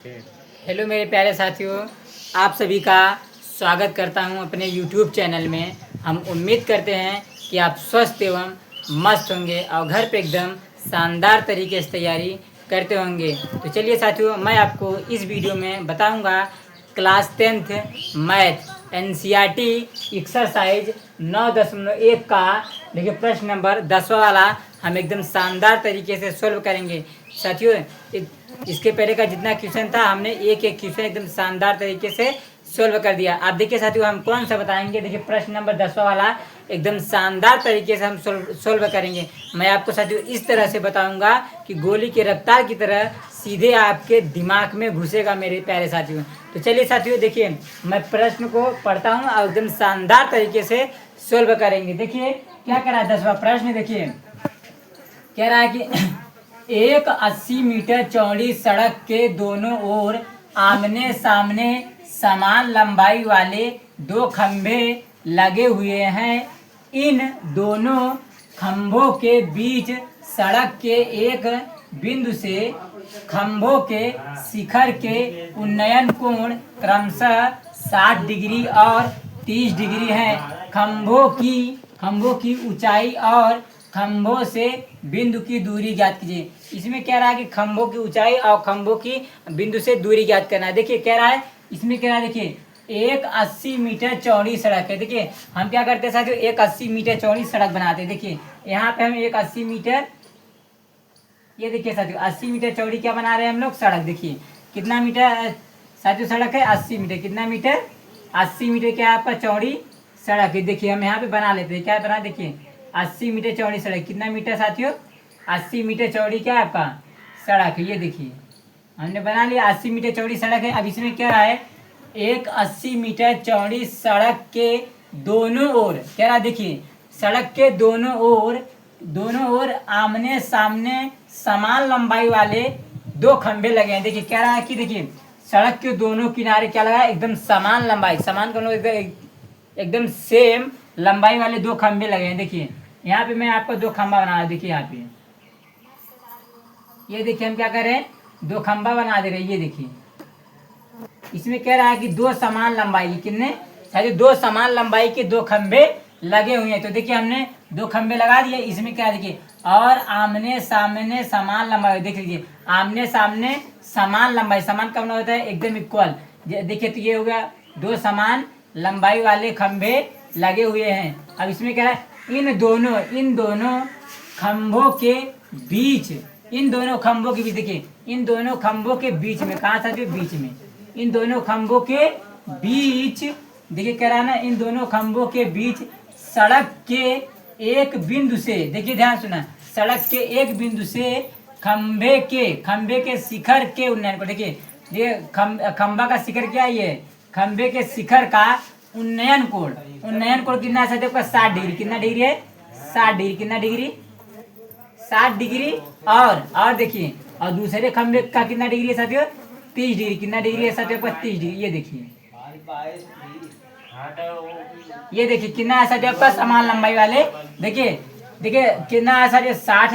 Hello मेरे प्यारे साथियों, आप सभी का स्वागत करता हूं अपने YouTube चैनल में। हम उम्मीद करते हैं कि आप स्वस्थ एवं मस्त होंगे और घर पे एकदम शानदार तरीके से तैयारी करते होंगे। तो चलिए साथियों, मैं आपको इस वीडियो में बताऊंगा class 10th math NCERT exercise 9.1 का देखिए प्रश्न नंबर 10वां वाला हम एकदम शानदार तरीके से सॉल्व करेंगे। साथियों, इसके पहले का जितना क्वेश्चन था हमने एक एक क्वेश्चन एकदम शानदार तरीके से सॉल्व कर दिया। आप देखिए साथियों, हम कौन सा बताएंगे। देखिए प्रश्न नंबर 10वां वाला एकदम शानदार तरीके से हम सॉल्व करेंगे। मैं आपको साथियों इस तरह से बताऊंगा कि गोली की रफ्तार की तरह सीधे आपके दिमाग में घुसेगा मेरे प्यारे साथियों। तो चलिए साथियों, देखिए मैं प्रश्न को पढ़ता हूँ और एकदम शानदार तरीके से सॉल्व करेंगे। देखिए क्या कह रहा है 10वां प्रश्न। देखिए कह रहा है कि एक 80 मीटर चौड़ी सड़क के दोनों ओर आमने सामने समान लंबाई वाले दो खंभे लगे हुए हैं। इन दोनों खंभों के बीच सड़क के एक बिंदु से खंभों के शिखर के उन्नयन कोण क्रमशः 60 डिग्री और 30 डिग्री है। खंभों की ऊंचाई और खंभों से बिंदु की दूरी ज्ञात कीजिए। इसमें कह रहा है कि खंभों की ऊंचाई और खंभों की बिंदु से दूरी ज्ञात करना है। देखिए कह रहा है, इसमें कह रहा है देखिए एक 80 मीटर चौड़ी सड़क है। देखिए हम क्या करते हैं साथियों, एक 80 मीटर चौड़ी सड़क बनाते हैं। देखिए यहाँ पे हम एक 80 मीटर, ये देखिए साथियों 80 मीटर चौड़ी क्या बना रहे हैं हम लोग, सड़क। देखिए कितना मीटर साथियों सड़क है, 80 मीटर। कितना मीटर, 80 मीटर क्या है आपका चौड़ी सड़क है। देखिए हम यहाँ पे बना लेते हैं, क्या बना, देखिए 80 मीटर चौड़ी सड़क। कितना मीटर साथियों, 80 मीटर चौड़ी क्या है आपका सड़क है। ये देखिए हमने बना लिया 80 मीटर चौड़ी सड़क है। अब इसमें क्या रहा है, एक 80 मीटर चौड़ी सड़क के दोनों ओर क्या रहा, देखिए सड़क के दोनों ओर आमने सामने समान लंबाई वाले दो खंभे लगे हैं। देखिए कह रहा है कि देखिए सड़क के दोनों किनारे क्या लगा है, एकदम समान लंबाई, समान का एकदम सेम लंबाई वाले दो खंभे लगे हैं। देखिए यहाँ पे मैं आपको दो खंभा बना रहा, देखिए यहाँ पे ये देखिए हम क्या कर रहे हैं, दो खंभा बना दे रहे हैं। ये देखिए इसमें कह रहा है कि दो समान लंबाई, कितने साथियों, दो समान लंबाई के दो खंभे लगे हुए हैं। तो देखिए हमने दो खंभे लगा दिए। इसमें क्या देखिए, और आमने सामने समान लंबाई, देख लीजिए आमने सामने समान लंबाई, समान कब होता है, एकदम इक्वल। देखिए तो ये हो गया दो समान लंबाई वाले खंभे लगे हुए हैं। अब इसमें क्या है, इन दोनों खंभों के बीच, इन दोनों खंभों के बीच, देखिए इन दोनों खंभों के बीच में, कहाँ था, बीच में, इन दोनों खंभों के बीच, देखिए कह रहा ना, इन दोनों खंभों के बीच सड़क के एक बिंदु से, देखिए ध्यान सुना, सड़क के एक बिंदु से खंभे के शिखर के उन्नयन को, देखिए ये खंभा का शिखर क्या है, ये खंभे के शिखर का उन्नयन कोण कितना है, 60 डिग्री। कितना डिग्री है, 60 डिग्री। कितना डिग्री, 60 डिग्री। और देखिए और दूसरे खंभे का कितना डिग्री है साथियों, 30 डिग्री। कितना डिग्री है साथियों, 30 डिग्री। ये देखिए कितना है साथियों आपका समान लंबाई वाले, देखिए कितना है साथियों, 60,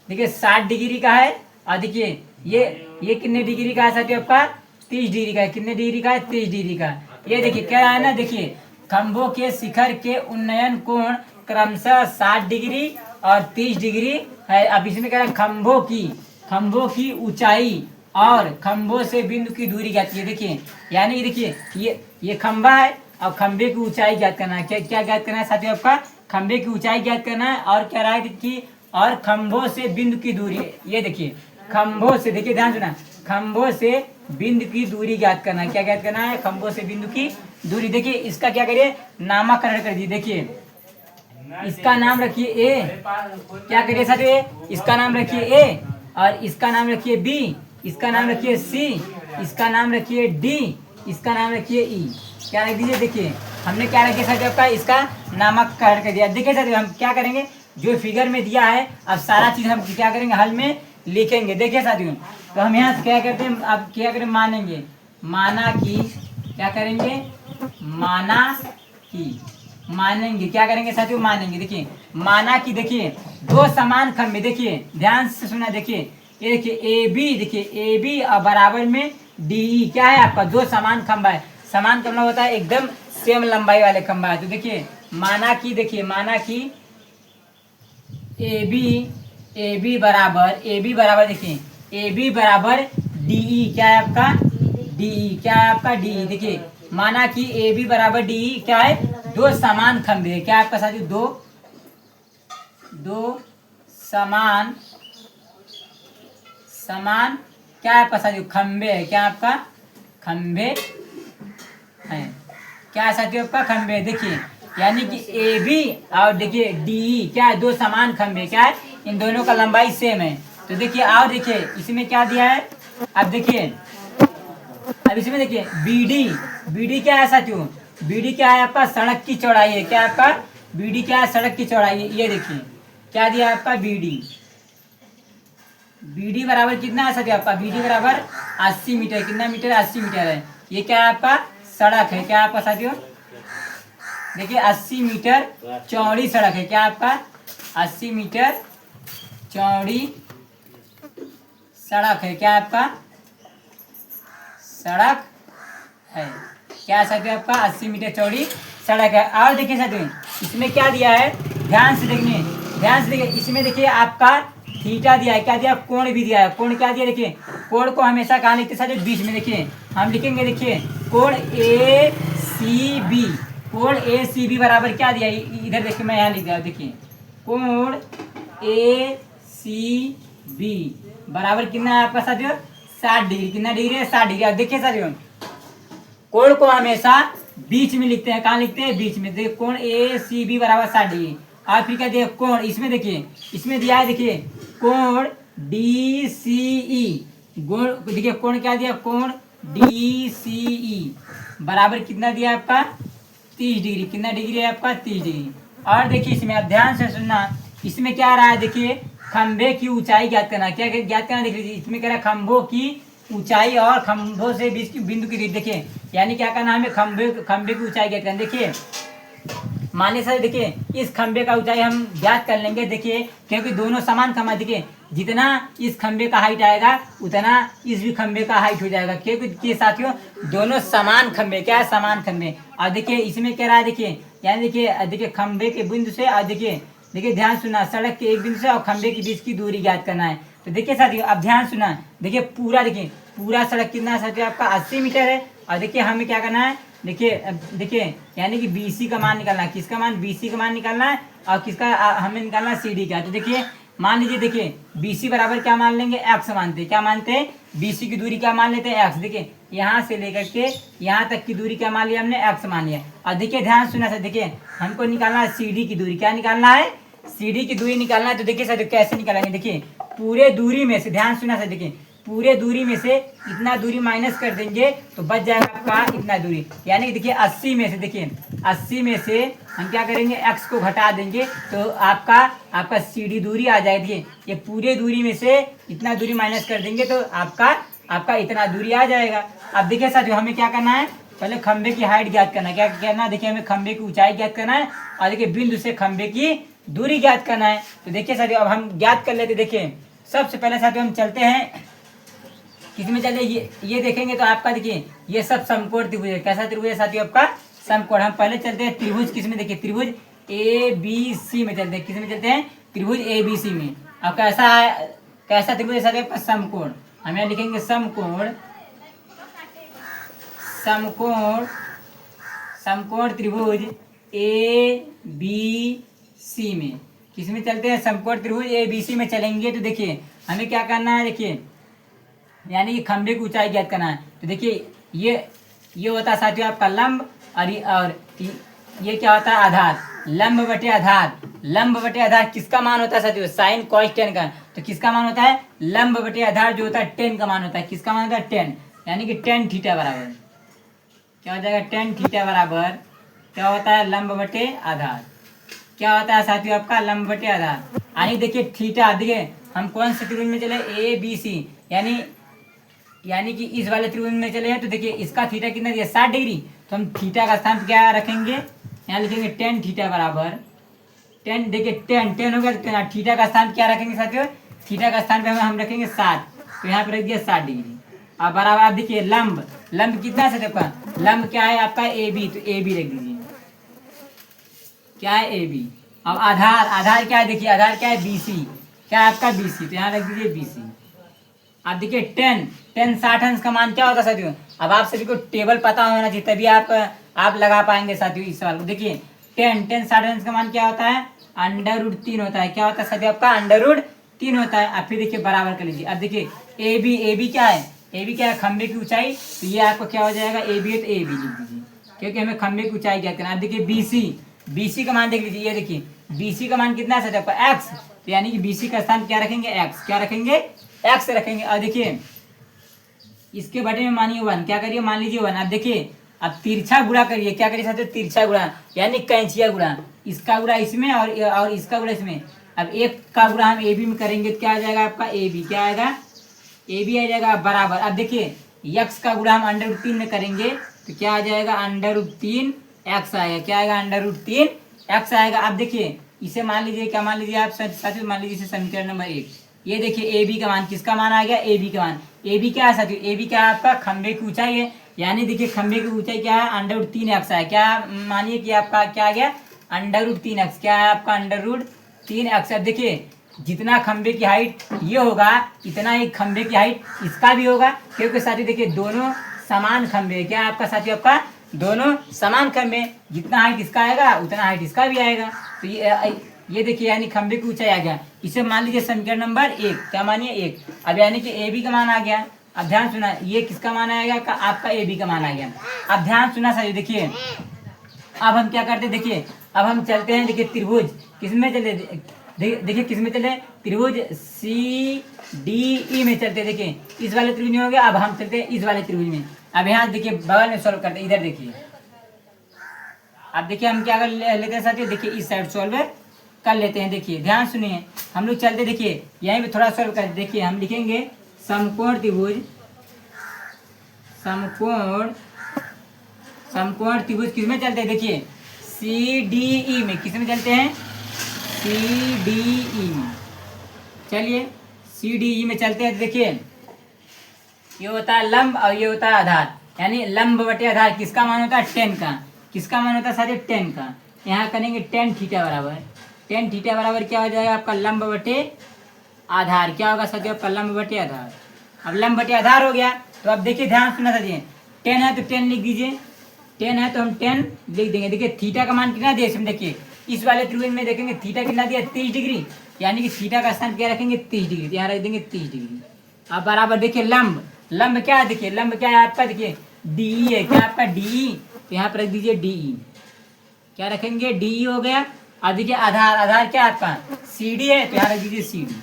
देखिए 60 डिग्री का है। और देखिए ये कितने डिग्री का है साथियों आपका, 30 डिग्री का है। कितने डिग्री का है, 30 डिग्री का। ये देखिए क्या रहा है ना, देखिए खंभों के शिखर के उन्नयन कोण क्रमशः 60 डिग्री और 30 डिग्री है। अब इसमें क्या है, खंभों की ऊंचाई और खंभों से बिंदु की दूरी ज्ञात की। देखिए यानी देखिए ये खंभा है और खंभे की ऊंचाई ज्ञात करना है। क्या ज्ञात करना है साथियों आपका, खंभे की ऊंचाई ज्ञात करना है। और क्या रहा है कि और खंभों से बिंदु की दूरी, ये देखिए खंभों से, देखिए ध्यान सुना, खंभों से बिंदु की दूरी ज्ञात करना है। क्या ज्ञात करना है, खंभों से बिंदु की दूरी। देखिए इसका क्या करिए, नामकरण कर दिए। देखिए इसका नाम रखिए ए, क्या करिए साथियों, इसका नाम रखिए ए, और इसका नाम रखिए बी, इसका नाम रखिए सी, इसका नाम रखिए डी, इसका नाम रखिए ई। क्या रख दीजिए, देखिए हमने क्या रखिए साथियों आपका, इसका नामकरण कर दिया। देखिए साथियों हम क्या करेंगे, जो फिगर में दिया है अब सारा चीज हम क्या करेंगे, हल में लिखेंगे। देखिए साथियों तो हम यहाँ क्या करते हैं, अब क्या करें, मानेंगे, माना कि, क्या करेंगे, मानेंगे, क्या करेंगे साथियों, मानेंगे। देखिए माना कि, देखिए दो समान खंभे, देखिए ध्यान से सुना, देखिए ये देखिए ए बी, देखिए ए बी और बराबर में डी क्या है आपका, दो समान खंभा है। समान खंभा होता है एकदम सेम लंबाई वाले खंभा है। तो देखिए माना कि ए बी बराबर देखिए ए बी बराबर डी क्या है आपका, क्या है आपका डी। देखिए माना कि ए बी बराबर डी क्या है, दो समान खंभे, क्या है आपका साथी, दो समान क्या है आपका साथियों, खंभे है। क्या आपका खंभे है, क्या है साथियों आपका खंभे। देखिए यानी कि ए बी और देखिए डी क्या है, दो समान खंभे, क्या है, इन दोनों का लंबाई सेम है। तो देखिए और देखिए इसमें क्या दिया है, अब देखिए अब इसमें देखिए बी डी क्या है साथियों, बी डी क्या है आपका, सड़क की चौड़ाई है। क्या है आपका बी डी क्या है, सड़क की चौड़ाई है। ये देखिए क्या दिया है आपका बी डी बराबर कितना है साथियों आपका, बी डी बराबर 80 मीटर। कितना मीटर, 80 मीटर है। ये क्या है आपका सड़क है। क्या है आपका साथियों, देखिए 80 मीटर चौड़ी सड़क है। क्या आपका 80 मीटर चौड़ी सड़क है। क्या आपका सड़क है। क्या साथियों आपका 80 मीटर चौड़ी सड़क है। और देखिए साथियों इसमें क्या दिया है, ध्यान से देखिए इसमें देखिए आपका थीटा दिया है। क्या दिया, कोण भी दिया है। कोण क्या दिया, देखिए कोण को हमेशा कहाँ लिखते हैं साथियों, बीच में। देखिए हम लिखेंगे, देखिए कोण ए सी बी बराबर क्या दिया, इधर देखिए मैं यहाँ लिख दिया, देखिए कोण ए सी बी बराबर कितना है आपका साथियों, 60 डिग्री। कितना डिग्री है, 60 डिग्री। अब देखिए साथियों कोण को हमेशा बीच में लिखते हैं। कहाँ लिखते हैं, बीच में। देखिए कोण ए सी बी बराबर 60 डिग्री। और फिर क्या दिया, कोण इसमें देखिए इसमें दिया है, देखिए कोण डी सी ई, देखिए कोण क्या दिया, कोण डी सी ई बराबर कितना दिया आपका 30 डिग्री। कितना डिग्री है आपका 30 डिग्री। और देखिए इसमें आप ध्यान से सुनना, इसमें क्या आ रहा है, देखिए खंभे की ऊंचाई ज्ञात करना। क्या ज्ञात करना, देख लीजिए इसमें कह रहा है खंभों की ऊंचाई और खंभों से बीच की बिंदु की दूरी। देखिए यानी क्या करना हमें, खंभे की ऊंचाई ज्ञात करना। देखिए मानिए सर, देखिए इस खंभे का ऊंचाई हम ज्ञात कर लेंगे। देखिए क्योंकि दोनों समान खंभा, देखिए जितना इस खंभे का हाइट आएगा उतना इस भी खंभे का हाइट हो जाएगा, क्योंकि साथियों दोनों समान खंभे, क्या है, समान खंभे। और देखिए इसमें क्या रहा है, देखिए यानी देखिए खंभे के बिंदु से, और देखिए ध्यान सुना, सड़क के एक बिंदु से और खंभे के बीच की दूरी ज्ञात करना है। तो देखिए साथियों अब ध्यान सुना, देखिए पूरा सड़क कितना है साथियों आपका 80 मीटर है। और देखिए हमें क्या करना है, देखिए यानी कि बीसी का मान निकालना है। किसका मान, बीसी का मान निकालना है। और किसका हमें निकालना है, सीडी का। तो देखिए मान लीजिए, देखिए बीसी बराबर क्या मान लेंगे, एक्स मानते हैं। क्या मानते हैं, बीसी की दूरी क्या मान लेते हैं, एक्स। देखिए यहाँ से लेकर के यहाँ तक की दूरी क्या मान लिया हमने, एक्स मान लिया। और देखिए ध्यान सुना सर, देखिए हमको निकालना है सीडी की दूरी। क्या निकालना है, सीडी की दूरी निकालना है। तो देखिए सर कैसे निकालेंगे, देखिए पूरे दूरी में से, ध्यान सुना सर, देखिए पूरे दूरी में से इतना दूरी माइनस कर देंगे तो बच जाएगा आपका इतना दूरी। यानी कि देखिए 80 में से, देखिए 80 में से हम क्या करेंगे, x को घटा देंगे तो आपका सीडी दूरी आ जाएगी। देखिए ये पूरे दूरी में से इतना दूरी माइनस कर देंगे तो आपका इतना दूरी आ जाएगा। अब देखिए साथियों हमें क्या करना है, पहले खंभे की हाइट ज्ञात करना है। क्या करना है, देखिए हमें खंभे की ऊंचाई ज्ञात करना है और देखिए बिंदु से खंभे की दूरी ज्ञात करना है। तो देखिए साथियों अब हम ज्ञात कर लेते। देखिए सबसे पहले साथियों हम चलते हैं किसमें, चले ये देखेंगे तो आपका देखिए ये सब समकोण त्रिभुज है। कैसा त्रिभुज है साथियों, आपका समकोण। हम पहले चलते हैं त्रिभुज किसमें, देखिए त्रिभुज ए बी सी में चलते हैं। किसमें चलते हैं, त्रिभुज ए बी सी में। अब कैसा त्रिभुज है साथियों, आपका समकोण। हम यहाँ लिखेंगे समकोण त्रिभुज ए बी सी में। किसमें चलते हैं, समकोण त्रिभुज ए बी सी में चलेंगे। तो देखिए हमें क्या करना है, देखिए यानी कि खंभे की ऊंचाई ज्ञात करना है। तो देखिए ये होता है साथियों आपका लंब, और ये क्या होता है, आधार। लंब बटे आधार किसका मान होता है साथियों, साइन कॉस टेन का। तो किसका मान होता है, लंब बटे आधार जो होता है 10 का मान होता है। किसका मान होता है, 10। यानी कि 10 थीटा बराबर क्या हो जाएगा, 10 थीटा बराबर क्या होता है, लंब बटे आधार। क्या होता है साथियों आपका, लंब बटे आधार। यानी देखिए थीटा, देखिए हम कौन से त्रिभुज में चले, ए बी सी, यानी कि इस वाले त्रिभुज में चले हैं। तो देखिए इसका थीटा कितना दिया, 60 डिग्री। तो हम थीटा का स्थान क्या रखेंगे, यहाँ लिखेंगे 10 थीटा बराबर 10। देखिए 10 हो गया, तो थीटा का स्थान क्या रखेंगे साथियों, थीटा का स्थान पे हम रखेंगे 60। तो यहाँ पर रख दिया 60 डिग्री। अब बराबर आप देखिए लंब, लंब कितना है आपका, लंब क्या है आपका ए बी, तो ए बी रख दीजिए, क्या है ए बी। अब आधार, आधार क्या है देखिए, आधार क्या है बी सी, क्या है आपका बी सी, तो यहाँ रख दीजिए बी सी। अब देखिए 10, 60 अंश का मान क्या होता है साथियों, अब आप सभी को टेबल पता होना चाहिए तभी आप लगा पाएंगे साथियों इस सवाल को। देखिए 10 60 अंश का मान क्या होता है, √3 होता है, क्या होता है साथियों आपका √3 होता है। अब फिर देखिए बराबर कर लीजिए। अब देखिए ए बी क्या है, ए बी क्या है खंबे की ऊंचाई, तो ये आपको क्या हो जाएगा ए बी है, तो ए बी लिख दीजिए क्योंकि हमें खंबे की ऊंचाई क्या करना है। अब देखिए बी सी का मान देख लीजिए, ये देखिए बी सी का मान कितना है साथियों आपका एक्स, तो यानी कि बी सी का स्थान क्या रखेंगे एक्स, क्या रखेंगे एक्स रखेंगे। और देखिए इसके बटे में मानिए 1, क्या करिए मान लीजिए 1। अब देखिए अब तिरछा गुणा करिए, क्या करिए साथियों तिरछा गुणा, यानी कैंचिया गुणा, इसका गुणा इसमें और इसका गुणा इसमें। अब एक का गुणा हम ए बी में करेंगे तो क्या आ जाएगा आपका ए बी, क्या आएगा ए बी आ जाएगा बराबर। अब देखिए यक्स का गुणा हम √3 में करेंगे तो क्या आ जाएगा √3 एक्स आएगा, क्या आएगा √3 एक्स आएगा। अब देखिए इसे मान लीजिए, क्या मान लीजिए आप साथियों, मान लीजिए समीकरण नंबर 1। ये देखिए ए बी का मान, किसका मान आ गया ए बी का मान, ए बी क्या है साथियों, ए बी क्या है आपका खंबे की ऊंचाई है, यानी देखिए खंबे की ऊंचाई क्या है √3 एक्स है, क्या मानिए कि आपका क्या आ गया √3 एक्स, क्या है आपका √3 एक्स। अब देखिए जितना खंबे की हाइट ये होगा इतना ही खंबे की हाइट इसका भी होगा, क्योंकि साथियों देखिए दोनों समान खंबे, क्या है आपका साथियों आपका दोनों समान खंबे, जितना हाइट इसका आएगा उतना हाइट इसका भी आएगा। तो ये देखिए यानी खंबे की ऊंचाई आ गया, इसे मान लीजिए समीकरण नंबर 1, क्या मानिए 1। अब यानी कि ए बी का मान आ गया। अब ध्यान सुना, ये किसका मान आएगा आपका ए बी का मान आ गया। अब ध्यान सुना साथियों, देखिए अब हम क्या करते हैं, देखिए अब हम चलते हैं, देखिए त्रिभुज किसमें चले, देखिए किसमें चले, त्रिभुज सी डी ई में चलते हैं। देखिए इस वाले त्रिभुज में हो गया, अब हम चलते हैं इस वाले त्रिभुज में। अब यहाँ देखिए बगल में सॉल्व करते हैं, इधर देखिए। अब देखिए हम क्या कर लेते हैं साथियों, देखिए इस साइड सॉल्व कर लेते हैं। देखिए ध्यान सुनिए, हम लोग चलते, देखिए यहीं पे थोड़ा सॉल्व कर, देखिए हम लिखेंगे समकोण त्रिभुज, समकोण त्रिभुज किसमें चलते हैं, देखिए सी डी ई में, किसमें चलते हैं सी डी ई में। चलिए सी डी ई में चलते हैं। देखिए ये होता है लंब और ये होता है आधार, यानी लंब बटे आधार किसका मान होता है 10 का, किसका मान होता है साथियों 10 का। यहाँ करेंगे tan थीटा बराबर, tan थीटा बराबर क्या हो जाएगा आपका लंब बटे आधार, क्या होगा साथियों आपका लंब बटे आधार। अब लंब बटे आधार हो गया, तो अब देखिए ध्यान सुना साथियों, 10 है तो 10 लिख दीजिए, 10 है तो हम 10 लिख देंगे। देखिए थीटा का मान कितना दिया इसमें, देखिए इस वाले त्रिभुज में देखेंगे थीटा कितना दिया 30 डिग्री, यानी कि थीटा का स्थान क्या रखेंगे 30 डिग्री, यहाँ रख देंगे 30 डिग्री। अब बराबर देखिए लंब, लंब क्या है, देखिए लंब क्या है आपका, देखिए डी है, क्या आपका डी, तो यहाँ पर रख दीजिए डी, क्या रखेंगे डी हो गया। अब देखिए आधार, आधार क्या है आपका सी डी है, तो यहाँ रख दीजिए सी डी,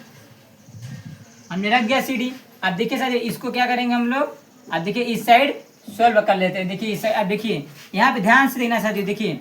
हमने रख दिया सी डी। अब देखिए सर इसको क्या करेंगे हम लोग, अब देखिए इस साइड सॉल्व कर लेते हैं। देखिए इस साइड, अब देखिए यहाँ पे ध्यान से देखना साथियों, देखिए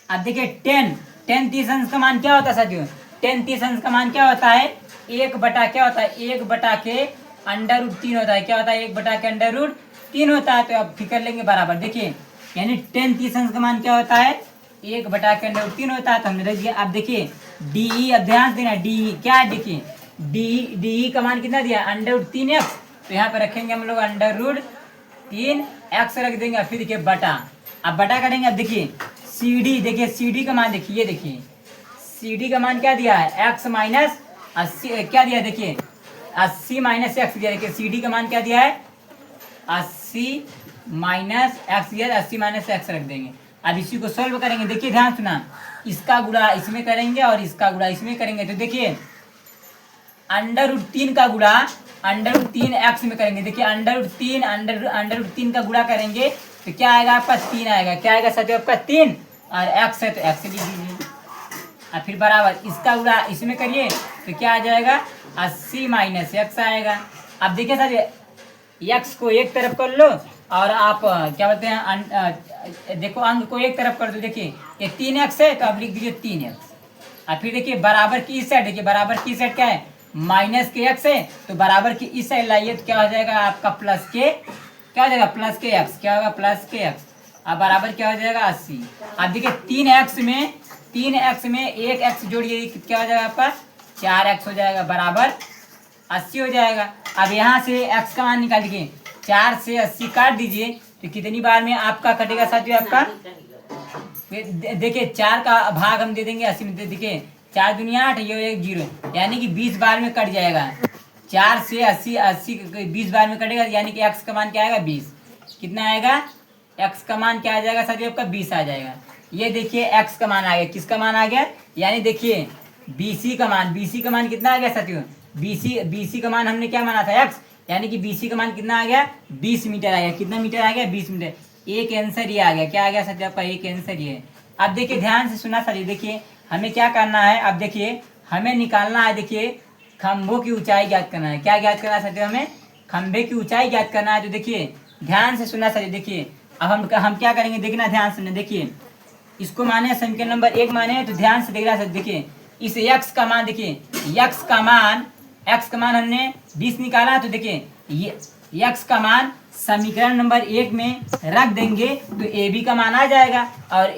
अब देखिए 10 30 अंश का मान क्या होता है साथियों, 10 30 अंश का मान क्या होता है 1 बटा क्या होता है 1 बटा के √3 होता है, क्या होता है 1 बटा के √3 होता है। तो अब फिर कर लेंगे बराबर, देखिए यानी 10 30 अंश का मान क्या होता है 1 बटा के √3 होता है, तो हमने रख दिया। अब देखिए डी ई, अब ध्यान देना डी ई क्या है, देखिए डी ई का मान कितना दिया √3 एक्स, तो यहाँ पे रखेंगे हम लोग √3 एक्स रख देंगे। फिर देखिए बटा, अब बटा करेंगे। अब देखिए सी डी, देखिए सी डी का मान देखिए, ये देखिए सी डी का मान क्या दिया है x माइनस 80, क्या दिया है देखिए 80 माइनस एक्स दिया, देखिए सी डी का मान क्या दिया है 80 माइनस एक्स दिया, 80 माइनस एक्स रख देंगे। अब इसी को सॉल्व करेंगे। देखिए ध्यान सुना, इसका गुणा इसमें करेंगे और इसका गुणा इसमें करेंगे, तो देखिए √3 का गुणा √3 एक्स में करेंगे। देखिए √3 का गुणा करेंगे तो क्या आएगा आपका 3 आएगा, क्या आएगा साथियों आपका 3, और एक्स है तो एक्स लिख दीजिए। और फिर बराबर इसका गुणा इसमें करिए तो क्या आ जाएगा 80 माइनस एक्स आएगा। अब देखिए सर एक्स को एक तरफ कर लो और आप क्या बोलते हैं देखो अंक को एक तरफ कर दो। देखिए ये 3x है तो आप लिख दीजिए 3x। और फिर देखिए बराबर की इस साइड, देखिए बराबर की साइड क्या है माइनस के एक्स है, तो बराबर की इस साइड लाइए तो क्या हो जाएगा आपका प्लस के, क्या हो जाएगा प्लस के एक्स, क्या होगा प्लस के एक्स। अब बराबर क्या हो जाएगा 80। अब देखिए 3x में एक x जोड़िए क्या हो जाएगा आपका 4x हो जाएगा, बराबर 80 हो जाएगा। अब यहाँ से x का मान निकाल दीजिए, 4 से 80 काट दीजिए तो कितनी बार में आपका कटेगा साथियों आपका? देखिए 4 का भाग हम दे देंगे 80 में, देखिए 4 दुनिया 8, ये 1 0, यानी कि 20 बार में कट जाएगा। 4 से 80 20 बार में कटेगा, यानी कि x का मान क्या आएगा? 20। कितना आएगा? x का मान क्या आ जाएगा साथियों आपका? 20 आ जाएगा। ये देखिए x का मान आ गया, किसका मान आ गया? यानी देखिए BC का मान, BC का मान कितना आ गया साथियों? BC का मान हमने क्या माना था? x, यानी कि BC का मान कितना आ गया? 20 मीटर आ गया। कितना मीटर आ गया? 20 मीटर। एक आंसर ये आ गया। क्या आ गया साथियों आपका? एक आंसर ये। अब देखिए ध्यान से सुना साथियों, देखिए हमें क्या करना है। अब देखिए हमें निकालना है, देखिए खंभों की ऊंचाई ज्ञात करना है। क्या ज्ञात करना है साथियों? हमें खंभे की ऊंचाई ज्ञात करना है। तो देखिए ध्यान से सुना साथियों, देखिए अब हम क्या करेंगे, देखना ध्यान से। देखिए इसको माने समीकरण नंबर 1 माने, तो ध्यान से देखना साथियों। देखिए इस x का मान, देखिए x का मान हमने 20 निकाला, तो देखिए ये x का मान समीकरण नंबर 1 में रख देंगे तो AB का मान आ जाएगा। और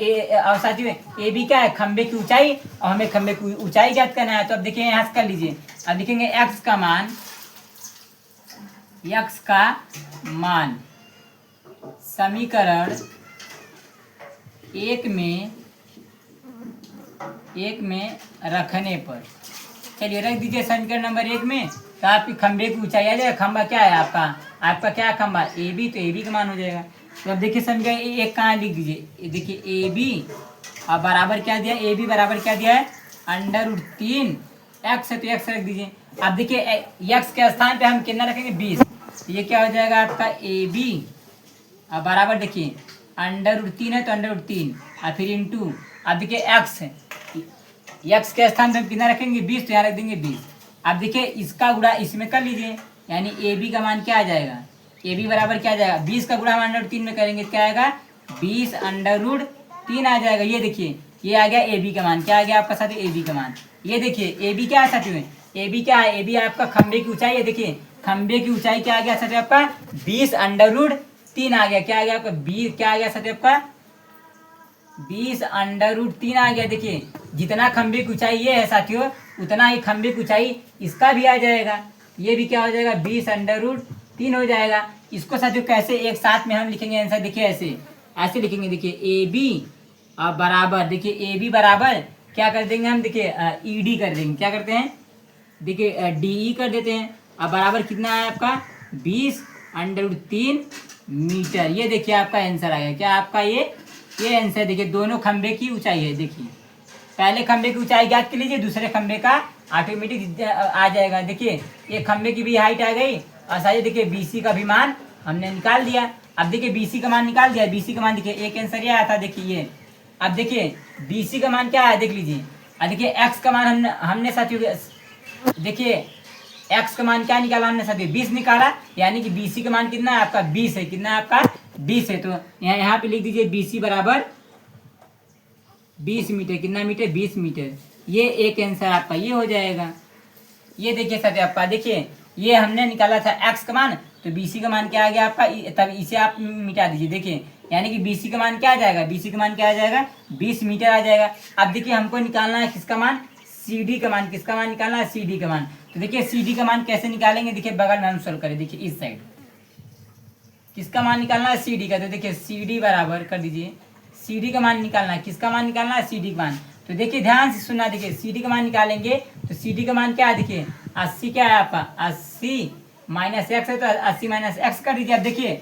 साथियों AB क्या है? खंबे की ऊंचाई, और हमें खंबे की ऊंचाई ज्ञात करना है। तो अब देखिए यहाँ से कर लीजिए। अब लिखेंगे x का मान समीकरण 1 में रखने पर, चलिए रख दीजिए समीकरण नंबर 1 में, तो आपकी खंबे की ऊंचाई आ जाएगा। खंबा क्या है आपका क्या है? खंबा AB, तो AB का मान हो जाएगा। तो अब देखिए समीकरण 1 कहाँ लिख दीजिए, देखिए AB और बराबर क्या दिया? AB बराबर क्या दिया है? √3 x है, तो x रख दीजिए। अब देखिए x के स्थान पे हम कितना रखेंगे? 20। तो ये क्या हो जाएगा आपका? AB और बराबर देखिए √3 है, तो √3 और फिर इंटू, अब देखिए x के स्थान पे हम कितना रखेंगे? 20, तो यहाँ रख देंगे 20। अब देखिए इसका गुणा इसमें कर लीजिए, यानी AB का मान क्या आ जाएगा? AB बराबर क्या आ जाएगा? 20 का गुणा हम √3 में करेंगे, क्या आएगा? 20 √3 आ जाएगा। ये देखिए ये आ गया AB का मान। क्या आ गया आपका साथी? AB का मान। ये देखिए AB क्या है साथियों? AB क्या है? AB आपका खंबे की ऊंचाई है। देखिए खंबे की ऊंचाई क्या आ गया साथियों आपका? 20 √3 आ गया। क्या आ गया आपका? 20 क्या आ गया साथियों आपका? 20 √3 आ गया। देखिए जितना खंबे की ऊंचाई ये है साथियों, उतना ही खंबे की ऊंचाई इसका भी आ जाएगा। ये भी क्या हो जाएगा? 20 √3 हो जाएगा। इसको साथियों कैसे एक साथ में हम लिखेंगे आंसर? देखिए ऐसे लिखेंगे। देखिए AB और बराबर, देखिए AB बराबर क्या कर देंगे हम? देखिए ED कर देंगे। क्या करते हैं? देखिए DE कर देते हैं। अब बराबर कितना है आपका? 20 √3 मीटर। ये देखिए आपका आंसर आ गया। क्या आपका? ये आंसर देखिए दोनों खंबे की ऊंचाई है। देखिए पहले खंबे की ऊंचाई ज्ञात कर लीजिए, दूसरे खंबे का ऑटोमेटिक आ जाएगा। देखिए ये खंबे की भी हाइट आ गई, और साथ ही देखिए BC का भी मान हमने निकाल दिया। अब देखिए BC का मान निकाल दिया। BC का मान देखिए एक आंसर ये आया था। देखिए ये अब देखिए BC का मान क्या है? देख लीजिए। अब देखिए x का मान हमने साथियों, देखिए x का मान क्या निकाला हमने साथियों? 20 निकाला, यानी कि BC का मान कितना है आपका? 20 है। कितना है आपका? 20 है। तो यहाँ पे लिख दीजिए BC बराबर 20 मीटर। कितना मीटर? 20 मीटर। ये एक आंसर आपका ये हो जाएगा। ये देखिए साथियों आपका, देखिए ये हमने निकाला था x का मान, तो BC का मान क्या आ गया आपका? तब इसे आप मिटा दीजिए। देखिए यानी कि BC का मान क्या आ जाएगा? BC का मान क्या आ जाएगा? 20 मीटर आ जाएगा। अब देखिए हमको निकालना है किसका मान? CD का मान। किसका मान निकालना है? CD का मान। तो देखिए CD का मान कैसे निकालेंगे? देखिए बगल में हम सोल्व करें। देखिए इस साइड किसका मान निकालना है? CD का। तो देखिए CD बराबर कर दीजिए, CD का मान निकालना है। किसका मान निकालना है? CD का मान। तो देखिए ध्यान से सुनना, देखिए CD का मान निकालेंगे तो CD का मान क्या है? देखिए 80 क्या है आपका? 80 माइनस x है, तो 80 माइनस x कर दीजिए। अब देखिए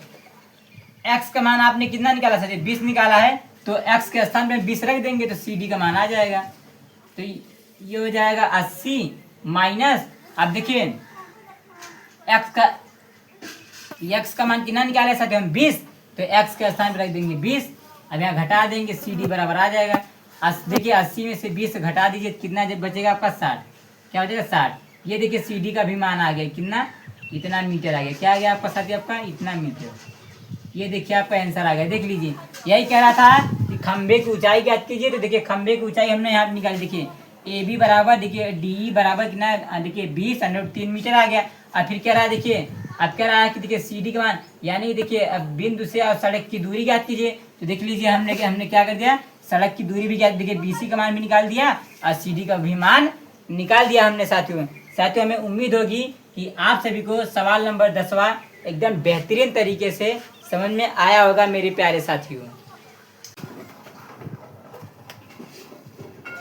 x का मान आपने कितना निकाला सर? 20 निकाला है, तो x के स्थान पे 20 रख देंगे तो CD का मान आ जाएगा। तो ये हो जाएगा 80 माइनस, अब देखिए x का मान कितना निकाले साथियों हम? 20, तो x के स्थान पे रख देंगे 20। अब यहाँ घटा देंगे, CD बराबर आ जाएगा। देखिए 80 में से 20 घटा दीजिए, कितना जब बचेगा आपका? 60। क्या हो जाएगा? 60। ये देखिए CD का भी मान आ गया, कितना? इतना मीटर आ गया। क्या आ गया आपका साथी? आपका इतना मीटर। ये देखिए आपका आंसर आ गया। देख लीजिए यही कह रहा था कि खंबे की ऊंचाई ज्ञात कीजिए। तो देखिए खंबे की ऊंचाई हमने यहाँ निकाली। देखिए AB बराबर, देखिए DE बराबर कितना? देखिए 20 √3 मीटर आ गया। और फिर कह रहा है, देखिए अब कह रहा है कि देखिए CD का मान, यानी देखिए अब बिंदु से और सड़क की दूरी ज्ञात कीजिए। तो देख लीजिए हमने क्या कर दिया? सड़क की दूरी भी ज्ञात, देखिए BC का मान भी निकाल दिया और CD का भी मान निकाल दिया हमने। साथियों हमें उम्मीद होगी कि आप सभी को सवाल नंबर 10वां एकदम बेहतरीन तरीके से समझ में आया होगा मेरे प्यारे साथियों।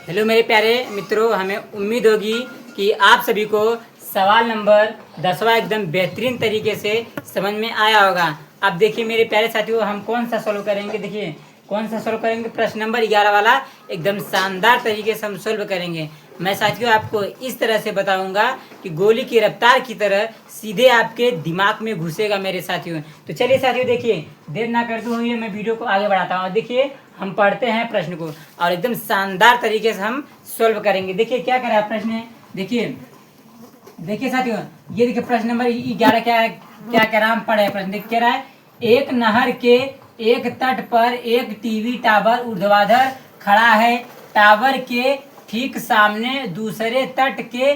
हेलो मेरे प्यारे मित्रों, हमें उम्मीद होगी कि आप सभी को सवाल नंबर 10वां एकदम बेहतरीन तरीके से समझ में आया होगा। अब देखिए मेरे प्यारे साथियों, हम कौन सा सॉल्व करेंगे। देखिए कौन सा सॉल्व करेंगे, प्रश्न नंबर 11 वाला एकदम शानदार तरीके से हम सॉल्व करेंगे। मैं साथियों आपको इस तरह से बताऊंगा कि गोली की रफ्तार की तरह सीधे आपके दिमाग में घुसेगा मेरे साथियों। तो चलिए साथियों, देखिए देर ना करते हुए मैं वीडियो को आगे बढ़ाता हूँ। देखिए हम पढ़ते हैं प्रश्न को और एकदम शानदार तरीके से हम सॉल्व करेंगे। देखिए क्या करा प्रश्न है, देखिए साथियों, ये देखिए प्रश्न नंबर 11 क्या है, क्या कह रहा हम पढ़े प्रश्न। देखिए कह रहा है, एक नहर के एक तट पर एक टीवी टावर ऊर्ध्वाधर खड़ा है। टावर के ठीक सामने दूसरे तट के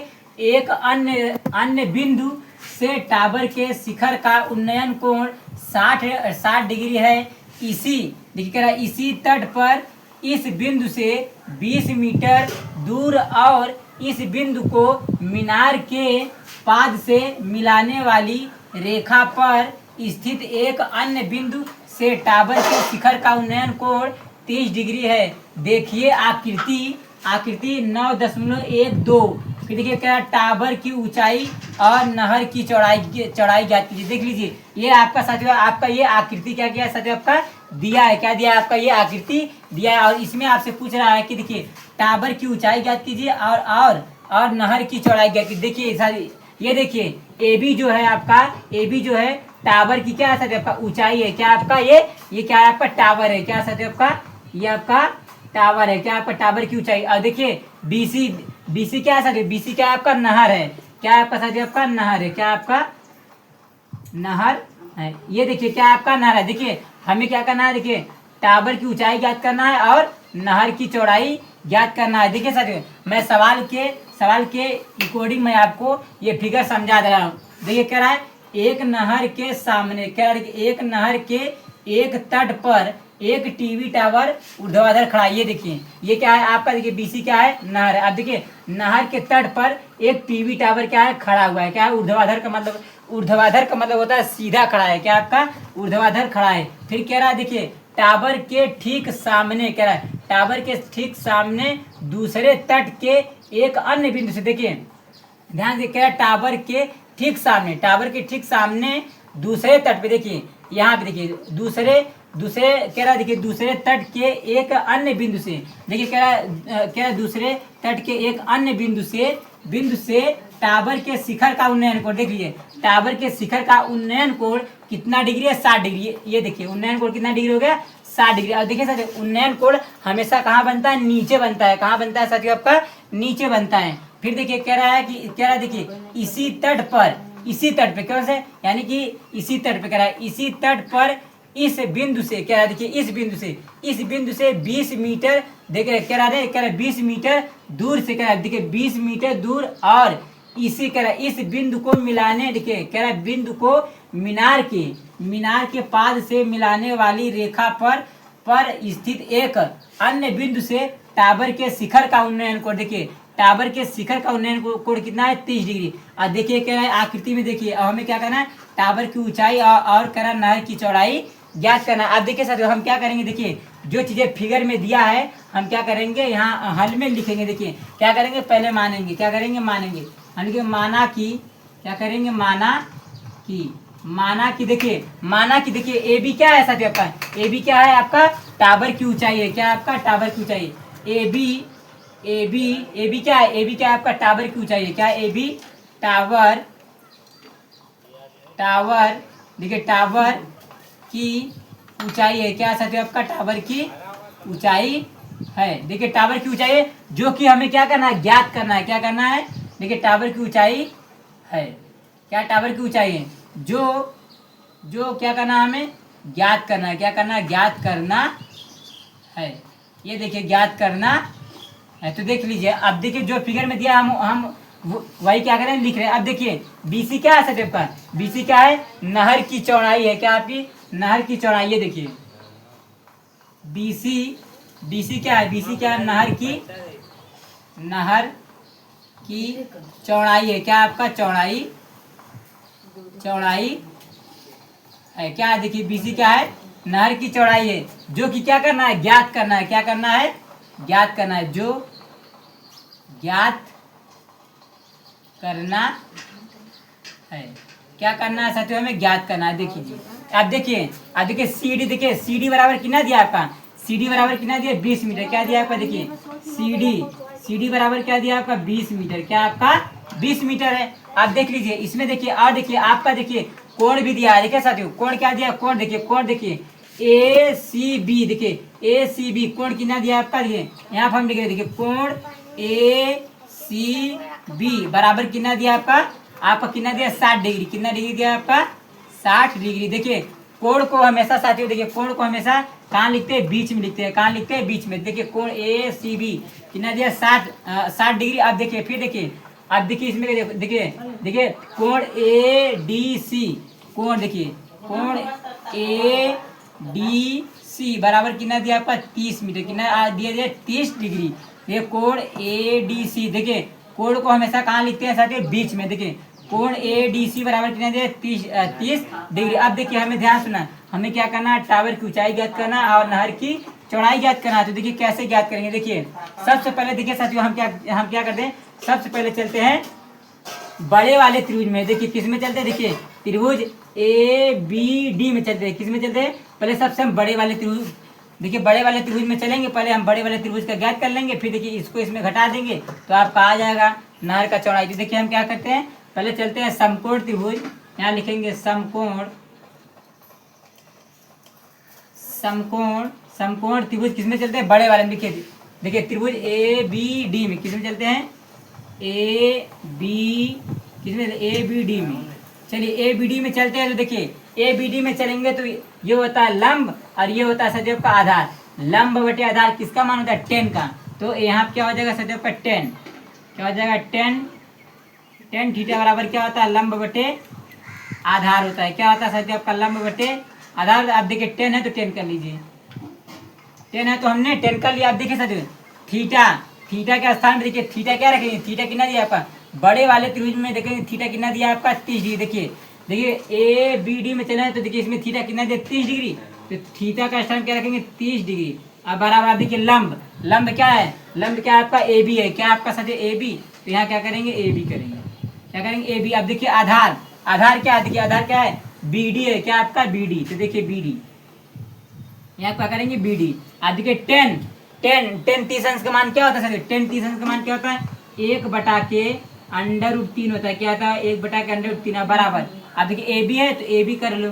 एक अन्य बिंदु से टावर के शिखर का उन्नयन कोण 60 डिग्री है। इसी देखिए कह रहा है, इसी तट पर इस बिंदु से 20 मीटर दूर और इस बिंदु को मीनार के पाद से मिलाने वाली रेखा पर स्थित एक अन्य बिंदु से टावर के शिखर का उन्नयन कोण 30 डिग्री है। देखिए आकृति 9.12। फिर देखिए क्या, टावर की ऊंचाई और नहर की चौड़ाई ज्ञात कीजिए। देख लीजिए ये आपका साथियों, आपका ये आकृति क्या किया है साथियों, आपका दिया है, क्या दिया है आपका, ये आकृति दिया है। और इसमें आपसे पूछ रहा है कि देखिए टावर की ऊंचाई ज्ञात कीजिए और नहर की चौड़ाई ज्ञात कीजिए। देखिए ये देखिए ए बी जो है आपका, ए बी जो है टावर की क्या है आपका ऊंचाई है। क्या आपका ये क्या है आपका टावर है, क्या है आपका, ये आपका टावर है, क्या आपका टावर की ऊंचाई। और देखिए बीसी क्या है, बीसी क्या है आपका नहर है, क्या है आपका साथी आपका नहर है, क्या आपका नहर है। ये देखिए क्या आपका नहर है। देखिए हमें क्या करना है, देखिए टावर की ऊंचाई ज्ञात करना है और नहर की चौड़ाई ज्ञात करना है। देखिए साथियों, मैं सवाल के अकॉर्डिंग मैं आपको ये फिगर समझा दे रहा हूँ। देखिए कह रहा है, एक नहर के सामने, कह रहा है एक नहर के एक तट पर एक टीवी टावर ऊर्ध्वाधर खड़ा है। ये देखिए ये क्या है आपका, देखिए बीसी क्या है, नहर है। अब देखिए नहर के तट पर एक टीवी टावर क्या है, खड़ा हुआ है। क्या है, ऊर्ध्वाधर का मतलब होता है सीधा खड़ा है। क्या आपका ऊर्ध्वाधर खड़ा है। फिर कह रहा है देखिए टावर के ठीक सामने, कह रहा है टावर के ठीक सामने दूसरे तट के एक अन्य बिंदु से, देखिए ध्यान से, कह रहा है टावर के ठीक सामने दूसरे तट पे, देखिए यहाँ पे देखिए दूसरे कह रहा है, देखिए दूसरे तट के एक अन्य बिंदु से, देखिए कह रहा है दूसरे तट के एक अन्य बिंदु से टावर के शिखर का उन्नयन कोण, देख लीजिए टावर के शिखर का उन्नयन कोण कितना डिग्री है, 60 डिग्री। ये देखिए उन्नयन कोण कितना डिग्री हो गया, 60 डिग्री। और देखिए साथियों, उन्नयन कोण हमेशा कहाँ बनता है, नीचे बनता है। कहाँ बनता है साथियों, आपका नीचे बनता है। फिर देखिए कह रहा है देखिए इसी तट पे क्यों से, यानी कि इसी तट पे, कह रहा है इसी तट पर इस बिंदु से, कह रहा है देखिए इस बिंदु से 20 मीटर, देखिए कह रहा है 20 मीटर दूर से, कह रहा है देखिए 20 मीटर दूर और इसी कह रहा है इस बिंदु को मिलाने, देखिए कह रहा है बिंदु को मीनार के पाद से मिलाने वाली रेखा पर स्थित एक अन्य बिंदु से टावर के शिखर का उन्नयन कोण, देखिए टावर के शिखर का उन्नयन कोण कितना है, 30 डिग्री। और देखिए क्या है आकृति में, देखिए अब हमें क्या करना है, टावर की ऊंचाई और कह रहा नहर की चौड़ाई ज्ञात करना है। अब देखिए साथियों हम क्या करेंगे, देखिए जो चीजें फिगर में दिया है हम क्या करेंगे, यहाँ हल में लिखेंगे। देखिए क्या करेंगे, पहले मानेंगे, क्या करेंगे, मानेंगे, यानी कि माना कि, क्या करेंगे, माना कि देखिए ए बी क्या है साथियों आपका, ए बी क्या है आपका, टावर की ऊंचाई है। क्या आपका टावर की ऊंचाई, ए बी क्या है, ए बी क्या है आपका टावर की ऊंचाई है। क्या ए बी टावर देखिए टावर की ऊंचाई है। क्या साथियों आपका टावर की ऊंचाई है। देखिए टावर की ऊंचाई है, जो कि हमें क्या करना है, ज्ञात करना है। क्या करना है, देखिए टावर की ऊंचाई है। क्या टावर की ऊंचाई है, जो क्या करना है, हमें ज्ञात करना है। क्या करना है, ज्ञात करना है। ये देखिए ज्ञात करना है। तो देख लीजिए अब देखिए जो फिगर में दिया हम वही क्या करें, लिख रहे हैं। अब देखिए बीसी क्या है सटेप का, बीसी क्या है, नहर की चौड़ाई है। क्या आपकी नहर की चौड़ाई, ये देखिए बीसी क्या है, बीसी क्या है, नहर की चौड़ाई है। क्या आपका चौड़ाई चौड़ाई है। क्या है देखिए, बीसी क्या है, नहर की चौड़ाई है, जो कि क्या करना है, ज्ञात करना है। क्या करना है, ज्ञात करना है, जो ज्ञात करना है। क्या करना है साथियों, हमें ज्ञात करना है। देखिए जी, अब देखिए सी डी, देखिए सी डी बराबर कितना दिया आपका, सी डी बराबर कितना दिया, 20 मीटर। क्या दिया आपका, देखिए सी डी बराबर क्या दिया आपका, 20 मीटर। क्या आपका 20 मीटर है। आप देख लीजिए इसमें, देखिए और देखिए आपका, देखिए कोण भी दिया है। देखिए साथियों, कोण क्या दिया, कोण देखिए, कोण देखिए ए सी बी, देखिए ए सी बी कोण कितना दिया आपका, देखिए यहाँ पर हम लिख रहे, देखिए कोण ए सी बी बराबर कितना दिया आपका कितना दिया, 60 डिग्री। कितना डिग्री दिया आपका, 60 डिग्री। देखिए कोण को हमेशा साथियों, देखिए कोण को हमेशा कहाँ लिखते हैं, बीच में लिखते हैं। कहाँ लिखते हैं, बीच में। देखिए कोण ए सी बी कितना दिया, 60 डिग्री। अब देखिए फिर देखिए, अब देखिए इसमें देखिए कोण ए डी सी, कोण देखिए कोण ए डी सी बराबर कितना दिया आपका, 30 मीटर। कितना दिया 30 डिग्री। ये कोण ए डी सी, देखिए कोण को हमेशा कहाँ लिखते हैं साथियों, बीच में। देखिए कोण ए डी सी बराबर कितना दिया, 30 डिग्री। अब देखिए हमें ध्यान सुना, हमें क्या करना है, टावर की ऊंचाई ज्ञात करना है और नहर की चौड़ाई ज्ञात करना है। तो देखिए कैसे ज्ञात करेंगे, देखिए सबसे पहले देखिए साथियों, हम क्या करते हैं, सबसे पहले चलते हैं बड़े वाले त्रिभुज में। देखिए किस में चलते हैं, देखिए त्रिभुज ए बी डी में चलते हैं। किस में चलते हैं, पहले सबसे हम बड़े वाले त्रिभुज, देखिए बड़े वाले त्रिभुज में चलेंगे। पहले हम बड़े वाले त्रिभुज का ज्ञात कर लेंगे, फिर देखिए इसको इसमें घटा देंगे तो आपका आ जाएगा नहर का चौड़ाई। तो देखिए हम क्या करते हैं, पहले चलते हैं समकोण त्रिभुज। यहाँ लिखेंगे समकोण, समकोण समकोण त्रिभुज किस में चलते हैं, बड़े वाले में। देखिए त्रिभुज ए बी डी में किस में चलते हैं, ए बी किसमें, ए बी डी में। चलिए ए बी डी में चलते हैं। तो देखिए ए बी डी में चलेंगे तो ये होता है लंब और ये होता है सदैव का आधार। लंब बटे आधार किसका मान होता है, 10 का। तो यहाँ क्या हो जाएगा सदैव का 10, क्या हो जाएगा 10 थीटा बराबर क्या होता है, लंब बटे आधार होता है। क्या होता है सदैव का, लंब बटे आधार। अब देखिए 10 है तो 10 कर लीजिए, 10 है तो हमने 10 कर लिया। अब देखिए सदैव थीटा के स्थान पे देखिए थीटा क्या रखेंगे, थीटा कितना दिया आपका, बड़े वाले त्रिभुज में देखेंगे थीटा कितना दिया आपका, 30 डिग्री। देखिए ए बी डी में चले तो देखिए इसमें थीटा कितना दिया, 30 डिग्री। तो थीटा का स्थान क्या रखेंगे, 30 डिग्री। अब बराबर आप देखिए लंब क्या है, लंब क्या आपका ए बी है। क्या आपका सच ए बी, तो यहाँ क्या करेंगे, ए बी करेंगे। क्या करेंगे, ए बी। अब देखिए आधार क्या है, देखिए आधार क्या है, बी डी है। क्या आपका, बी डी। तो देखिए बी डी, यहाँ क्या करेंगे, बी डी। अब देखिए 10 30 अंश का मान क्या होता है, 10 30 अंश का मान क्या होता है, 1/√3 होता है। क्या होता है, 1/√3 बराबर। अब देखिए ए बी है तो ए बी कर लो,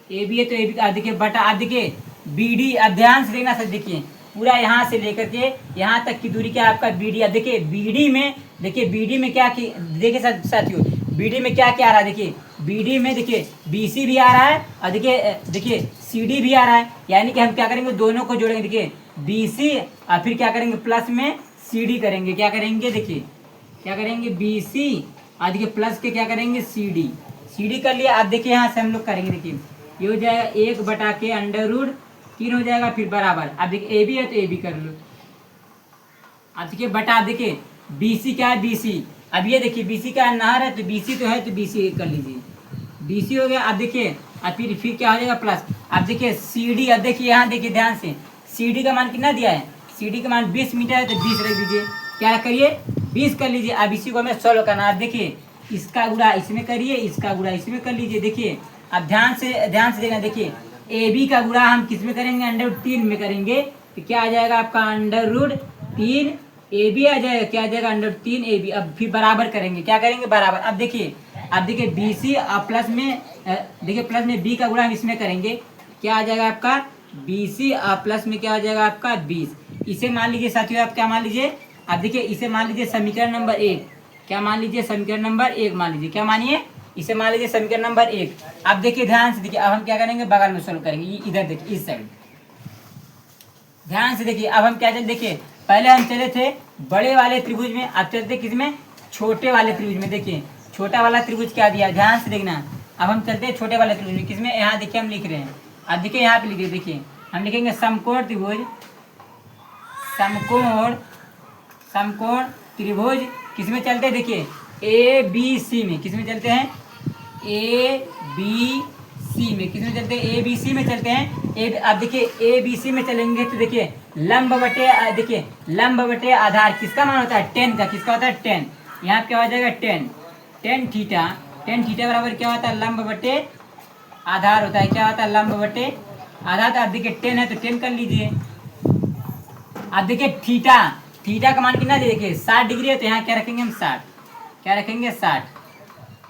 ए बी है तो ए बी। अब देखिए बटा, अब देखिए बी डी, अब ध्यान से देखना सर, देखिए पूरा यहाँ से लेकर के यहाँ तक की दूरी क्या आपका, बी डी। अब देखिए बी डी में, देखिए बी डी में क्या, देखिए साथियों बी डी में क्या क्या आ रहा है, देखिए बी डी में देखिए बी सी भी आ रहा है और देखिए सी डी भी आ रहा है। यानी कि हम क्या करेंगे, दोनों को जोड़ेंगे। देखिए बी सी और फिर क्या करेंगे, प्लस में सी डी करेंगे। क्या करेंगे, देखिए क्या करेंगे, बी सी और देखिए प्लस के क्या करेंगे, सी डी कर लिया। अब देखिए यहाँ से हम लोग करेंगे, देखिए ये हो जाएगा 1/√3 हो जाएगा, फिर बराबर। अब देखिए ए बी है तो ए बी कर लो। अब देखिए बटा, अब देखिए बी सी क्या है, बी सी। अब ये देखिए बी सी का नहर है तो बी सी तो है तो बी सी कर लीजिए, बी सी हो गया। अब देखिए अब फिर क्या हो जाएगा, प्लस। अब देखिए सी डी, अब देखिए यहाँ देखिए ध्यान से, सी डी का मान कितना दिया है, सी डी का मान 20 मीटर है तो 20 रख दीजिए। क्या करिए, 20 कर लीजिए। अब इसी को हमें सॉल्व करना है। देखिए इसका गुणा इसमें करिए, इसका गुणा इसमें कर लीजिए। देखिए अब ध्यान से देखना, देखिए ए बी का गुणा हम किस में करेंगे, √3 में करेंगे। तो क्या आ जाएगा आपका, √3 ए बी आ जाएगा। क्या आ जाएगा, √3 ए बी। अब फिर बराबर करेंगे, क्या करेंगे, बराबर। अब देखिए बी सी और प्लस में, देखिए प्लस में बी का गुणा हम इसमें करेंगे। क्या आ जाएगा आपका, बी सी और प्लस में क्या आ जाएगा आपका 20। इसे मान लीजिए साथियों, आप क्या मान लीजिए, अब देखिए इसे मान लीजिए समीकरण नंबर 1। क्या मान लीजिए, समीकरण नंबर 1 मान लीजिए। क्या मानिए, इसे मान लीजिए समीकरण नंबर 1। अब देखिए ध्यान से देखिए, अब हम क्या करेंगे, बगल में सोल्व करेंगे। इधर देखिए इस साइड ध्यान से देखिए। अब हम क्या चलते, देखिए पहले हम चले थे बड़े वाले त्रिभुज में, अब चलते किस में, छोटे वाले त्रिभुज में। देखिए छोटा वाला त्रिभुज क्या दिया, ध्यान से देखना। अब हम चलते हैं छोटे वाले त्रिभुज में, किसमें, यहाँ देखिए हम लिख रहे हैं। अब देखिए यहाँ पे लिखिए, देखिए हम लिखेंगे समकोण त्रिभुज, समकोण त्रिभुज किसमें चलते हैं, देखिए ए बी सी में। किसमें चलते हैं, ए बी सी में, किसमें चलते हैं? ए बी सी में चलते हैं। अब देखिए ए बी सी में चलेंगे तो देखिए लंब बटे, देखिए लंब बटे आधार किसका मान होता है? 10 का। किसका होता है? 10। यहाँ क्या हो जाएगा? 10 10 थीटा। 10 थीटा बराबर क्या होता है? लंब बटे आधार होता है। क्या होता है? लंब बटे आधार। तो अब देखिए 10 है तो 10 कर लीजिए। अब देखिए थीटा, थीटा का मान कितना? देखिए 60 डिग्री है तो यहाँ क्या रखेंगे हम? 60। क्या रखेंगे? 60।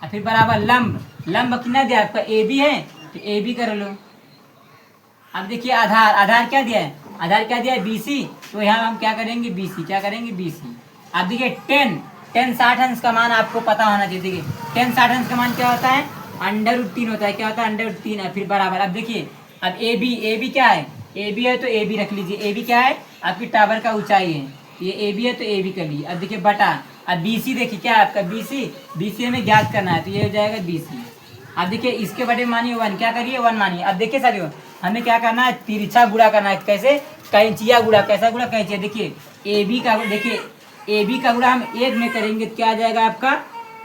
और फिर बराबर लंब, लंब कितना दिया आपका? ए बी है तो ए बी कर लो। अब देखिए आधार, आधार क्या दिया है? आधार क्या दिया है? B C. तो यहाँ हम क्या करेंगे? B C. क्या करेंगे? B C. अब देखिए 10 60 अंश का मान आपको पता होना चाहिए। देखिए 10 60 अंश का मान क्या होता है? √3 होता है। क्या होता है? √3 है। फिर बराबर, अब देखिए अब ए बी क्या है? ए बी है तो ए बी रख लीजिए। ए बी क्या है? आपकी टावर का ऊंचाई है। ये ए बी है तो ए बी कर लीजिए। अब देखिए बटा, अब बी सी देखिए क्या है आपका? बी सी हमें ज्ञात करना है तो ये हो जाएगा बी सी। अब देखिए इसके बटे मानिए 1, क्या करिए? 1 मानिए। अब देखिए साथियों हमें क्या करना है? तिरछा गुणा करना है। कैसे? कैंचिया गुणा। कैसा गुणा? कैंचिया। देखिए ए बी का, देखिए ए बी का गुणा हम 1 में करेंगे तो क्या आ जाएगा आपका?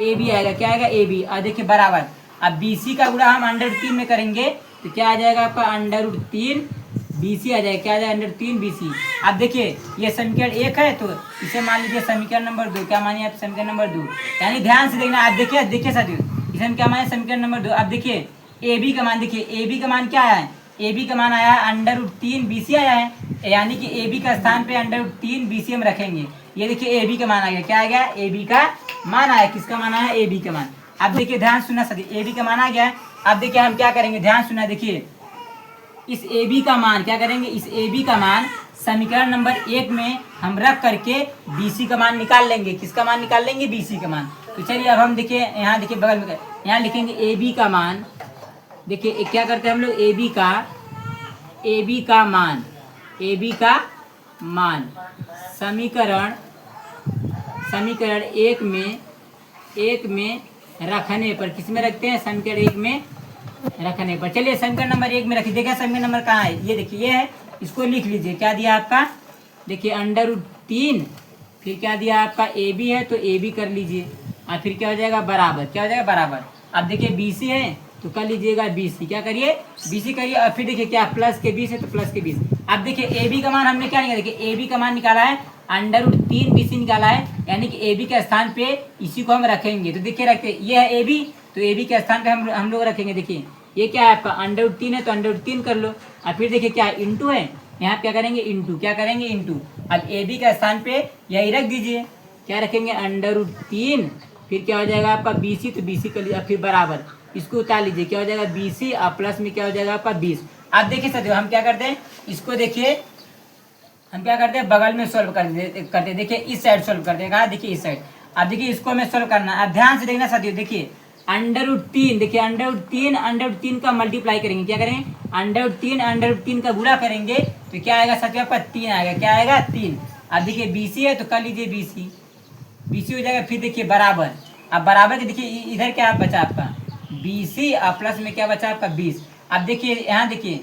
ए बी आएगा। क्या आएगा? A B. और देखिए बराबर, अब बी सी का गुणा हम √3 में करेंगे तो क्या आ जाएगा आपका? √3 बी सी आ जाएगा। क्या आ जाएगा? √3 बी सी। अब देखिए ये समीकरण 1 है तो इसे मान लीजिए समीकरण नंबर 2। क्या मानिए आप? समीकरण नंबर 2। यानी ध्यान से देखना। आप देखिए, देखिए साथियों इसे हम क्या माने? समीकरण नंबर 2। अब देखिए ए बी का मान, देखिए ए बी का मान क्या है? ए बी का मान आया है √3 बी सी आया है। यानी कि ए बी का स्थान पे √3 बी सी हम रखेंगे। ये देखिए ए बी का मान आ गया। क्या आ गया? ए बी का मान आया। किसका मान आया? ए बी का मान। अब देखिए ध्यान सुनना सदी, ए बी का मान आ गया। अब देखिए हम क्या करेंगे? ध्यान सुनना। देखिए इस ए बी का मान क्या करेंगे? इस ए बी का मान समीकरण नंबर 1 में हम रख करके बी सी का मान निकाल लेंगे। किसका मान निकाल लेंगे? बी सी का मान। तो चलिए अब हम देखिए यहाँ, देखिए बगल में यहाँ लिखेंगे ए बी का मान। देखिए क्या करते हैं हम लोग? ए बी का मान, ए बी का मान समीकरण 1 में रखने पर, किस में रखते हैं? समीकरण 1 में रखने पर। चलिए समीकरण नंबर 1 में रखिए। देखिए समीकरण नंबर कहाँ है? ये देखिए ये है। इसको लिख लीजिए। क्या दिया आपका? देखिए √3, फिर क्या दिया आपका? ए बी है तो ए बी कर लीजिए। और फिर क्या हो जाएगा? बराबर। क्या हो जाएगा? बराबर। अब देखिए बी सी है तो कर लीजिएगा बी सी। क्या करिए? बी सी करिए। और फिर देखिए क्या? प्लस के 20 है तो प्लस के 20। अब देखिए ए बी का मान हमने क्या निकाला? देखिए ए बी का मान निकाला है √3 बी सी निकाला है। यानी कि ए बी के स्थान पे इसी को हम रखेंगे। तो देखिए रखते, ये है ए बी तो ए बी के स्थान पे हम लोग रखेंगे। देखिए ये क्या है आपका? √3 है तो √3 कर लो। और फिर देखिए क्या? इंटू है। यहाँ क्या करेंगे? इंटू। क्या करेंगे? इंटू। अब ए बी का स्थान पे यही रख दीजिए। क्या रखेंगे? √3। फिर क्या हो जाएगा आपका? B C. तो बी सी कर लीजिए। फिर बराबर, इसको उतार लीजिए। क्या हो जाएगा? B C. और प्लस में क्या हो जाएगा आपका? 20। अब देखिए साथियों हम क्या करते हैं? इसको देखिए हम क्या करते हैं? बगल में सोल्व करते हैं। देखिए इस साइड सोल्व करते हैं। कहाँ? देखिए इस साइड। अब देखिए इसको हमें सोल्व करना है। अब ध्यान से देखना साथियों। देखिए √3, देखिए √3 का मल्टीप्लाई करेंगे। क्या करेंगे? √3 का गुणा करेंगे तो क्या आएगा साथियों? आपका 3 आएगा। क्या आएगा? 3। अब देखिए बी सी है तो कर लीजिए बी सी। बी सी हो जाएगा। फिर देखिए बराबर। अब बराबर के देखिए इधर क्या बचा आपका? B C. और प्लस में क्या बचा आपका? 20। अब देखिए यहाँ देखिए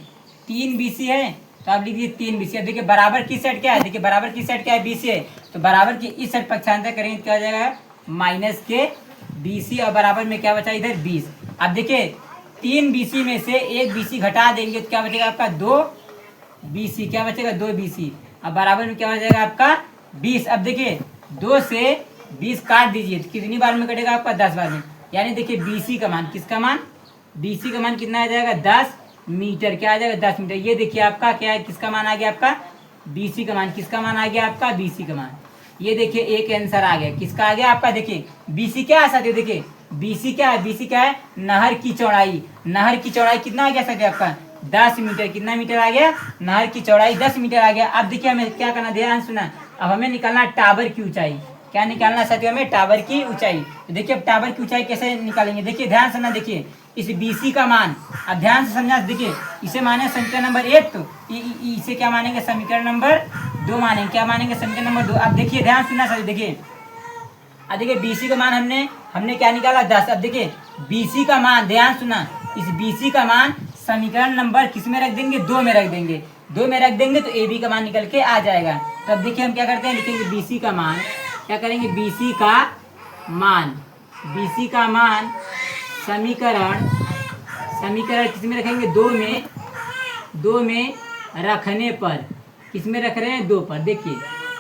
3 बी सी है तो आप लिखिए 3 बी सी। अब देखिए बराबर की साइड क्या है? देखिए बराबर की साइड क्या है? बी सी है तो बराबर की इस साइड पक्षांतर करेंगे तो क्या हो जाएगा? माइनस के बी सी। और बराबर में क्या बचा? इधर 20। अब देखिए 3 बी सी में से 1 बी सी घटा देंगे तो क्या बचेगा आपका? 2 बी सी। क्या बचेगा? 2 बी सी। अब बराबर में क्या हो जाएगा आपका? 20। अब देखिए 2 से 20 काट दीजिए तो कितनी बार में कटेगा आपका? 10 बार में। यानी देखिए बी सी का मान, किसका मान? बी सी का मान कितना आ जाएगा? 10 मीटर। क्या आ जाएगा? 10 मीटर। ये देखिए आपका क्या है? किसका मान आ गया आपका? बी सी का मान। किसका मान आ गया आपका? बी सी का मान। ये देखिए एक आंसर आ गया। किसका आ गया आपका? देखिए बी सी क्या है साथियों? देखिए बी सी क्या है? बी सी क्या है? नहर की चौड़ाई। नहर की चौड़ाई कितना आ गया साथियों आपका? 10 मीटर। कितना मीटर आ गया? नहर की चौड़ाई 10 मीटर आ गया। अब देखिए हमें क्या करना? ध्यान सुना। अब हमें निकालना टावर की ऊंचाई। क्या निकालना साथियों? हमें टावर की ऊंचाई। तो देखिए अब टावर की ऊंचाई कैसे निकालेंगे? देखिए ध्यान से ना, देखिए इस बी सी का मान अब ध्यान से समझा। देखिए इसे माने समीकरण नंबर 1 तो इसे क्या मानेंगे? समीकरण नंबर 2 मानेंगे। क्या मानेंगे? समीकरण नंबर 2। अब देखिए ध्यान सुनना सर। देखिए अब देखिए बी सी का मान हमने क्या निकाला? 10। अब देखिए बी सी का मान, ध्यान सुना, इस बी सी का मान समीकरण नंबर किस में रख देंगे? 2 में रख देंगे। 2 में रख देंगे तो ए बी का मान निकल के आ जाएगा। तो अब देखिए हम क्या करते हैं? लिखेंगे बी सी का मान। क्या करेंगे? बी सी का मान, बी सी का मान समीकरण किस में रखेंगे? 2 में रखने पर। किस में रख रहे हैं? 2 पर। देखिए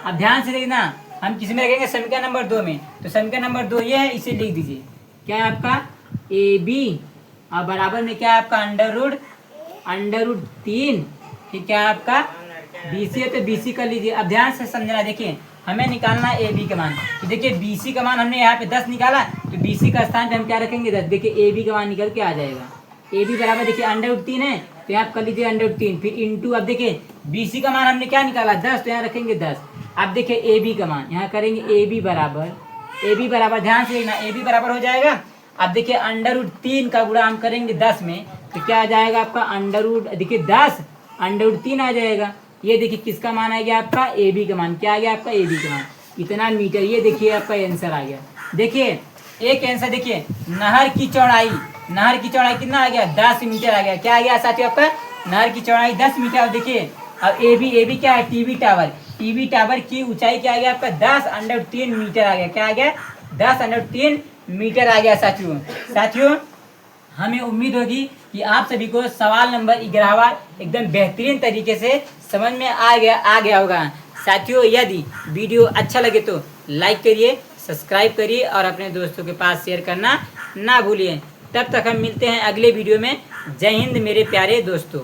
अब ध्यान से देखना, हम किस में रखेंगे? समीकरण नंबर 2 में। तो समीकरण नंबर 2 ये है, इसे लिख दीजिए। क्या है आपका? AB और बराबर में क्या है आपका? Under root 3। ठीक है आपका BC है, तो BC कर लीजिए। अब ध्यान से समझना, देखिए हमें निकालना है AB का मान। तो देखिए BC का मान हमने यहाँ पे 10 निकाला, तो BC का स्थान पे हम क्या रखेंगे? 10। देखिए AB का मान निकल के आ जाएगा। AB बराबर देखिए अंडर रूट 3 है, तो यहाँ कर लीजिए अंडर रूट 3, फिर इंटू। अब देखिए BC का मान हमने क्या निकाला? 10, तो यहाँ रखेंगे 10। अब देखिए AB का मान यहाँ करेंगे AB बराबर ध्यान से देखना, AB बराबर हो जाएगा। अब देखिए अंडर रूट 3 का गुणा हम करेंगे 10 में, तो क्या आ जाएगा आपका? देखिए 10 अंडर रूट 3 आ जाएगा। ये देखिए किसका मान आ गया आपका? AB का मान। क्या आ गया आपका? AB का मान इतना मीटर। ये देखिए आपका आंसर आ गया। देखिए एक आंसर, देखिए नहर की चौड़ाई कितना आ गया? 10 मीटर आ गया। क्या आ गया साथियों आपका? नहर की चौड़ाई 10 मीटर। अब देखिए अब AB क्या है? टीवी टावर की ऊंचाई क्या आ गया आपका? 10 अंडर रूट 3 मीटर आ गया। क्या आ गया? 10 अंडर रूट 3 मीटर आ गया साथियों। हमें उम्मीद होगी कि आप सभी को सवाल नंबर 11वां एकदम बेहतरीन तरीके से समझ में आ गया होगा। साथियों यदि वीडियो अच्छा लगे तो लाइक करिए, सब्सक्राइब करिए और अपने दोस्तों के पास शेयर करना ना भूलिए। तब तक हम मिलते हैं अगले वीडियो में। जय हिंद मेरे प्यारे दोस्तों।